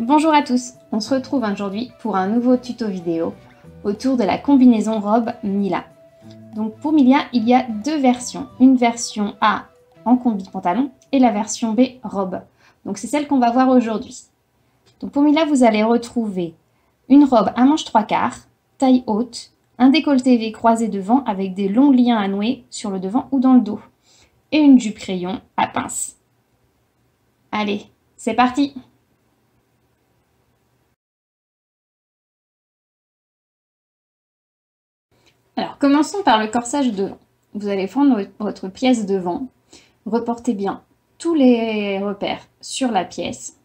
Bonjour à tous, on se retrouve aujourd'hui pour un nouveau tuto vidéo autour de la combinaison robe Mila. Donc pour Mila, il y a deux versions, une version A en combi pantalon et la version B robe. Donc c'est celle qu'on va voir aujourd'hui. Donc pour Mila, vous allez retrouver une robe à manches 3/4, taille haute, un décolleté V croisé devant avec des longs liens à nouer sur le devant ou dans le dos et une jupe crayon à pince. Allez, c'est parti! Alors, commençons par le corsage devant. Vous allez prendre votre pièce devant, reportez bien tous les repères sur la pièce.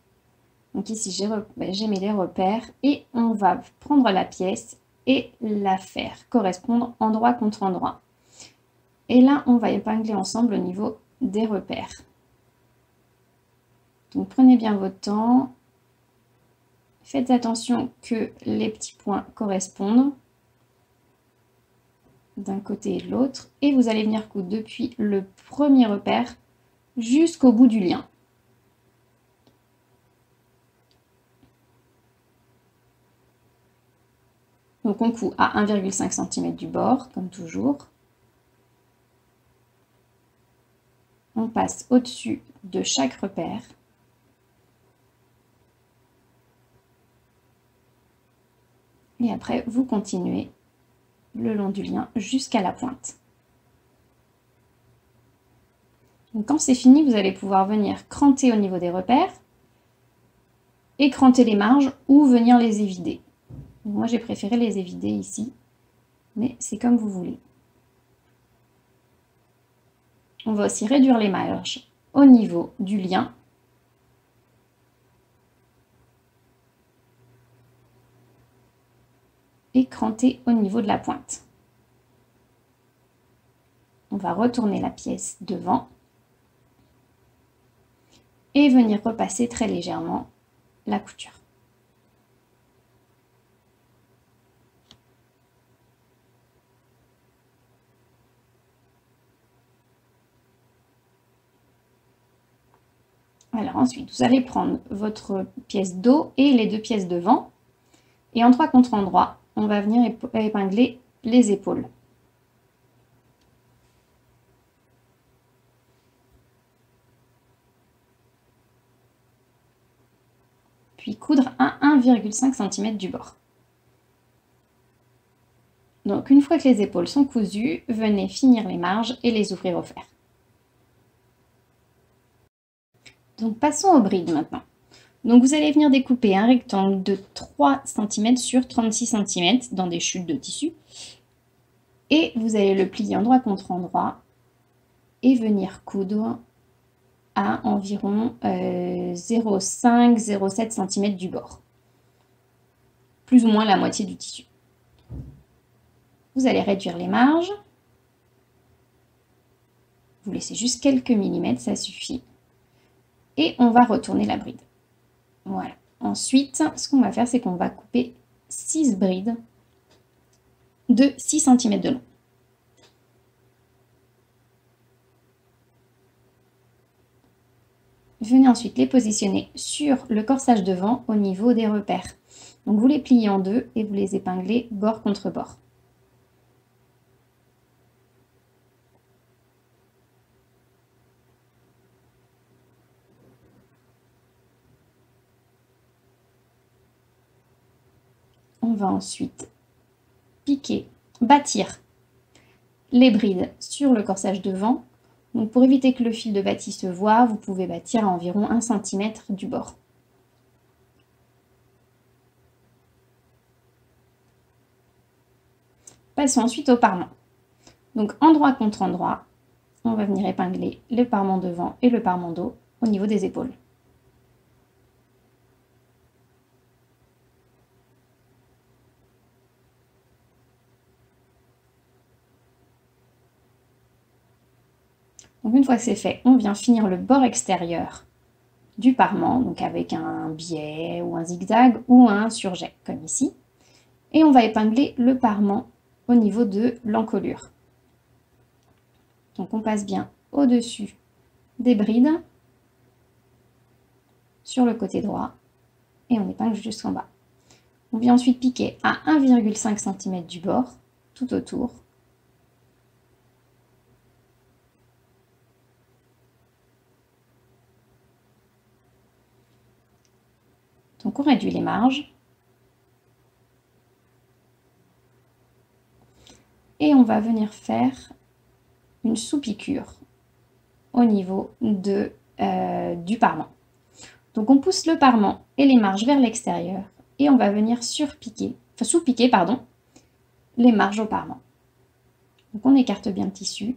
Donc ici, j'ai mis les repères et on va prendre la pièce et la faire correspondre endroit contre endroit. Et là, on va épingler ensemble au niveau des repères. Donc prenez bien votre temps. Faites attention que les petits points correspondent d'un côté et de l'autre, et vous allez venir coudre depuis le premier repère jusqu'au bout du lien. Donc on coud à 1,5 cm du bord, comme toujours. On passe au-dessus de chaque repère. Et après, vous continuez le long du lien jusqu'à la pointe. Donc quand c'est fini, vous allez pouvoir venir cranter au niveau des repères, écranter les marges ou venir les évider. Donc moi, j'ai préféré les évider ici, mais c'est comme vous voulez. On va aussi réduire les marges au niveau du lien. Et cranter au niveau de la pointe. On va retourner la pièce devant et venir repasser très légèrement la couture. Alors ensuite, vous allez prendre votre pièce dos et les deux pièces devant. Et en 3 contre endroits, on va venir épingler les épaules. Puis coudre à 1,5 cm du bord. Donc une fois que les épaules sont cousues, venez finir les marges et les ouvrir au fer. Donc passons aux brides maintenant. Donc vous allez venir découper un rectangle de 3 cm sur 36 cm dans des chutes de tissu. Et vous allez le plier endroit contre endroit et venir coudre à environ 0,5-0,7 cm du bord. Plus ou moins la moitié du tissu. Vous allez réduire les marges. Vous laissez juste quelques millimètres, ça suffit. Et on va retourner la bride. Voilà. Ensuite, ce qu'on va faire, c'est qu'on va couper 6 brides de 6 cm de long. Venez ensuite les positionner sur le corsage devant au niveau des repères. Donc vous les pliez en deux et vous les épinglez bord contre bord. On va ensuite bâtir les brides sur le corsage devant. Donc pour éviter que le fil de bâti se voie, vous pouvez bâtir à environ 1 cm du bord. Passons ensuite au parement. Donc endroit contre endroit, on va venir épingler le parement devant et le parement dos au niveau des épaules. Donc une fois que c'est fait, on vient finir le bord extérieur du parement, donc avec un biais ou un zigzag ou un surjet, comme ici. Et on va épingler le parement au niveau de l'encolure. Donc on passe bien au-dessus des brides, sur le côté droit, et et on épingle jusqu'en bas. On vient ensuite piquer à 1,5 cm du bord, tout autour. Donc on réduit les marges. Et on va venir faire une sous-piqûre au niveau du parement. Donc on pousse le parement et les marges vers l'extérieur et on va venir sous-piquer les marges au parement. Donc on écarte bien le tissu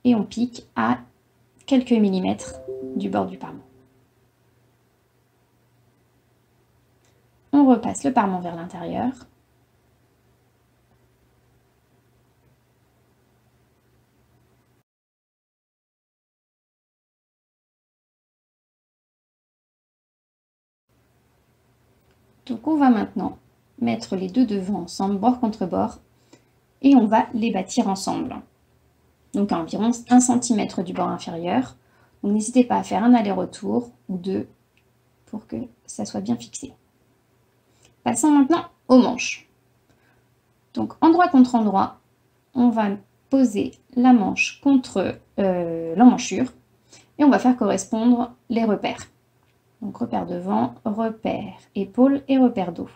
et on pique à quelques millimètres du bord du parement. On repasse le parement vers l'intérieur. Donc on va maintenant mettre les deux devants ensemble, bord contre bord, et on va les bâtir ensemble. Donc à environ 1 cm du bord inférieur. Donc n'hésitez pas à faire un aller-retour ou deux pour que ça soit bien fixé. Passons maintenant aux manches. Donc endroit contre endroit, on va poser la manche contre l'emmanchure et on va faire correspondre les repères. Donc repère devant, repère épaule et repère dos.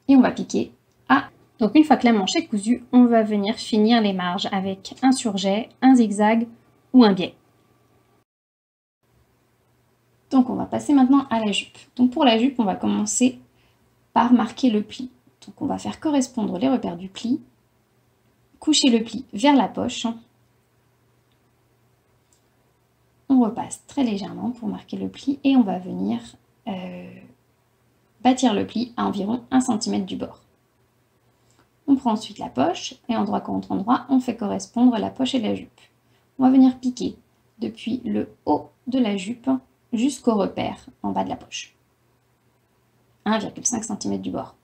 Et on va piquer à... Donc une fois que la manche est cousue, on va venir finir les marges avec un surjet, un zigzag ou un biais. Donc on va passer maintenant à la jupe. Donc pour la jupe, on va commencer par marquer le pli. Donc on va faire correspondre les repères du pli, coucher le pli vers la poche. On repasse très légèrement pour marquer le pli et on va venir bâtir le pli à environ 1 cm du bord. On prend ensuite la poche et endroit contre endroit, on fait correspondre la poche et la jupe. On va venir piquer depuis le haut de la jupe jusqu'au repère en bas de la poche. 1,5 cm du bord.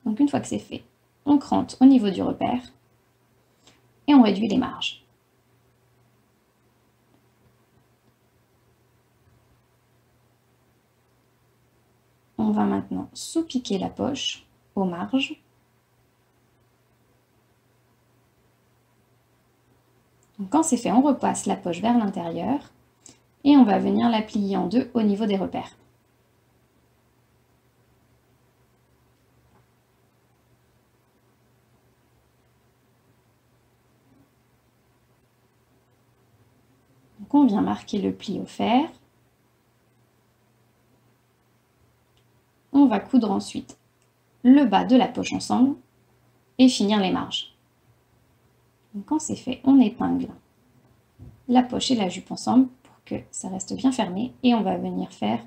Donc une fois que c'est fait, on crante au niveau du repère et on réduit les marges. On va maintenant sous-piquer la poche aux marges. Donc quand c'est fait, on repasse la poche vers l'intérieur et on va venir la plier en deux au niveau des repères. Donc on vient marquer le pli au fer. On va coudre ensuite le bas de la poche ensemble et finir les marges. Donc quand c'est fait, on épingle la poche et la jupe ensemble pour que ça reste bien fermé et on va venir faire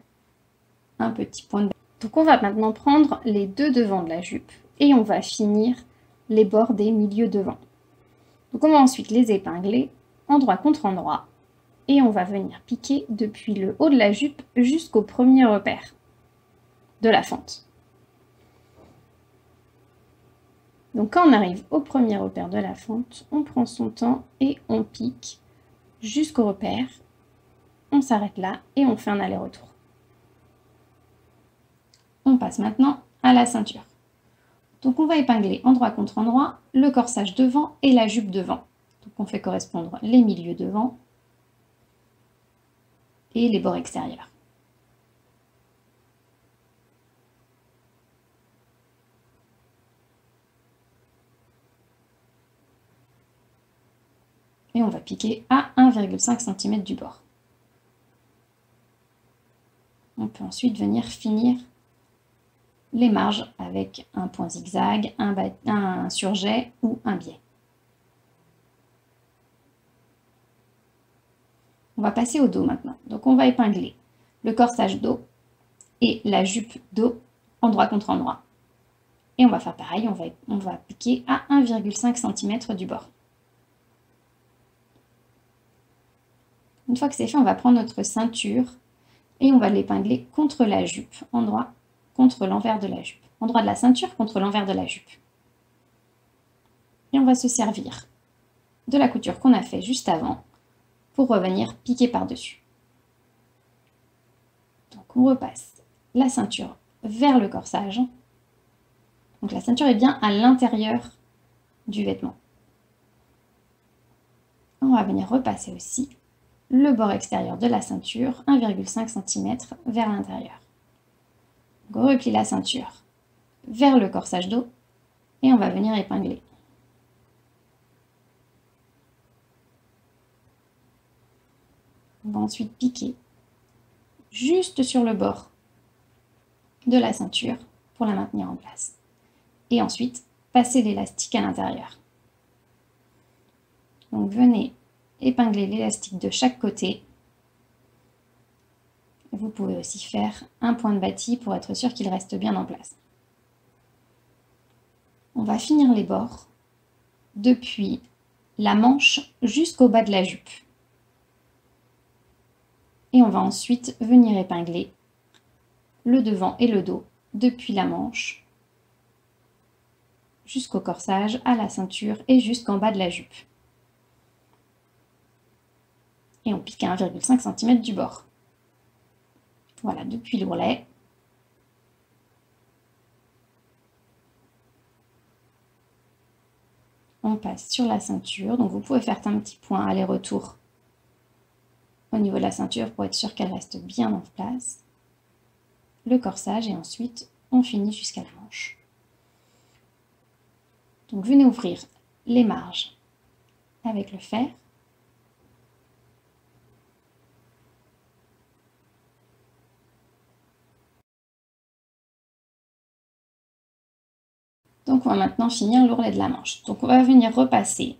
un petit point de... Donc on va maintenant prendre les deux devants de la jupe et on va finir les bords des milieux devants. Donc on va ensuite les épingler endroit contre endroit et on va venir piquer depuis le haut de la jupe jusqu'au premier repère de la fente. Donc quand on arrive au premier repère de la fente, on prend son temps et on pique jusqu'au repère. On s'arrête là et on fait un aller-retour. On passe maintenant à la ceinture. Donc on va épingler endroit contre endroit le corsage devant et la jupe devant. Donc on fait correspondre les milieux devant et les bords extérieurs. Et on va piquer à 1,5 cm du bord. On peut ensuite venir finir les marges avec un point zigzag, un surjet ou un biais. On va passer au dos maintenant. Donc on va épingler le corsage dos et la jupe dos endroit contre endroit. Et on va faire pareil, on va piquer à 1,5 cm du bord. Une fois que c'est fait, on va prendre notre ceinture et on va l'épingler contre la jupe, endroit contre l'envers de la jupe. Endroit de la ceinture contre l'envers de la jupe. Et on va se servir de la couture qu'on a fait juste avant pour revenir piquer par-dessus. Donc on repasse la ceinture vers le corsage. Donc la ceinture est bien à l'intérieur du vêtement. On va venir repasser aussi le bord extérieur de la ceinture, 1,5 cm vers l'intérieur. Donc on replie la ceinture vers le corsage dos et on va venir épingler. On va ensuite piquer juste sur le bord de la ceinture pour la maintenir en place. Et ensuite, passer l'élastique à l'intérieur. Donc venez épingler l'élastique de chaque côté. Vous pouvez aussi faire un point de bâti pour être sûr qu'il reste bien en place. On va finir les bords depuis la manche jusqu'au bas de la jupe. Et on va ensuite venir épingler le devant et le dos depuis la manche jusqu'au corsage, à la ceinture et jusqu'en bas de la jupe. Et on pique à 1,5 cm du bord. Voilà, depuis l'ourlet. On passe sur la ceinture, donc vous pouvez faire un petit point aller-retour au niveau de la ceinture pour être sûr qu'elle reste bien en place. Le corsage et ensuite on finit jusqu'à la manche. Donc venez ouvrir les marges avec le fer. Donc on va maintenant finir l'ourlet de la manche. Donc on va venir repasser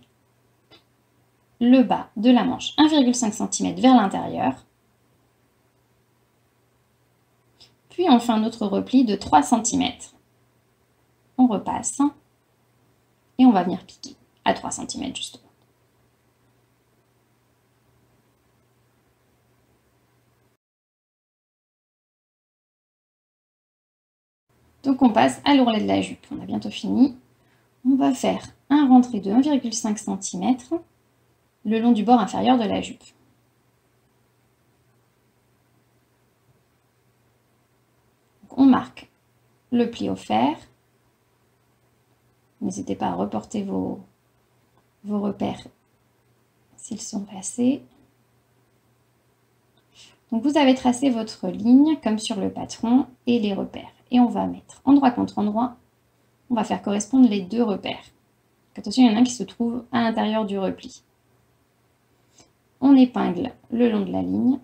le bas de la manche 1,5 cm vers l'intérieur. Puis on fait un autre repli de 3 cm. On repasse et on va venir piquer à 3 cm justement. Donc on passe à l'ourlet de la jupe. On a bientôt fini. On va faire un rentré de 1,5 cm le long du bord inférieur de la jupe. Donc on marque le pli au fer. N'hésitez pas à reporter vos repères s'ils sont passés. Donc vous avez tracé votre ligne comme sur le patron et les repères. Et on va mettre endroit contre endroit, on va faire correspondre les deux repères. Attention, il y en a un qui se trouve à l'intérieur du repli. On épingle le long de la ligne.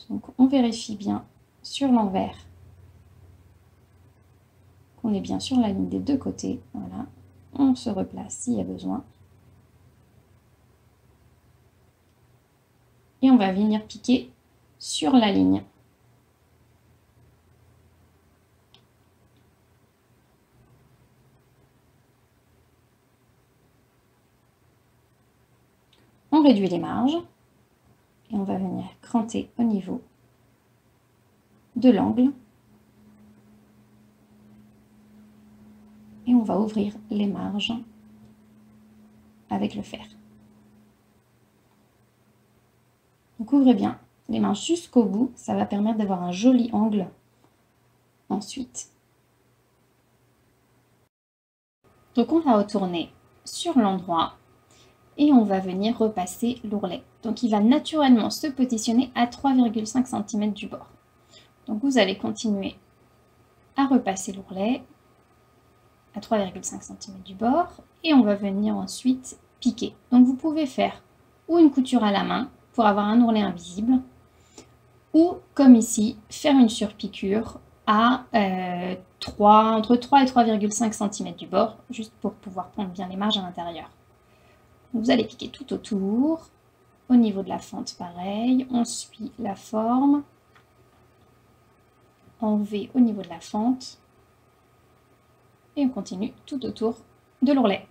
Donc on vérifie bien sur l'envers qu'on est bien sur la ligne des deux côtés. Voilà. On se replace s'il y a besoin. Et on va venir piquer sur la ligne. On réduit les marges et on va venir cranter au niveau de l'angle. Et on va ouvrir les marges avec le fer. Donc ouvrez bien les marges jusqu'au bout, ça va permettre d'avoir un joli angle ensuite. Donc on va retourner sur l'endroit et on va venir repasser l'ourlet. Donc il va naturellement se positionner à 3,5 cm du bord. Donc vous allez continuer à repasser l'ourlet à 3,5 cm du bord et on va venir ensuite piquer. Donc vous pouvez faire ou une couture à la main pour avoir un ourlet invisible ou comme ici faire une surpiqûre à entre 3 et 3,5 cm du bord juste pour pouvoir prendre bien les marges à l'intérieur. Vous allez piquer tout autour, au niveau de la fente pareil, on suit la forme, en V au niveau de la fente et on continue tout autour de l'ourlet.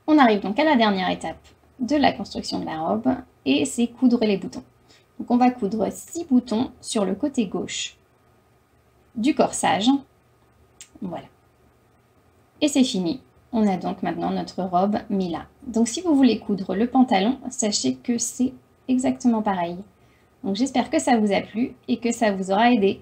On arrive donc à la dernière étape de la construction de la robe et c'est coudre les boutons. Donc on va coudre 6 boutons sur le côté gauche du corsage. Voilà. Et c'est fini. On a donc maintenant notre robe Mila. Donc si vous voulez coudre le pantalon, sachez que c'est exactement pareil. Donc j'espère que ça vous a plu et que ça vous aura aidé.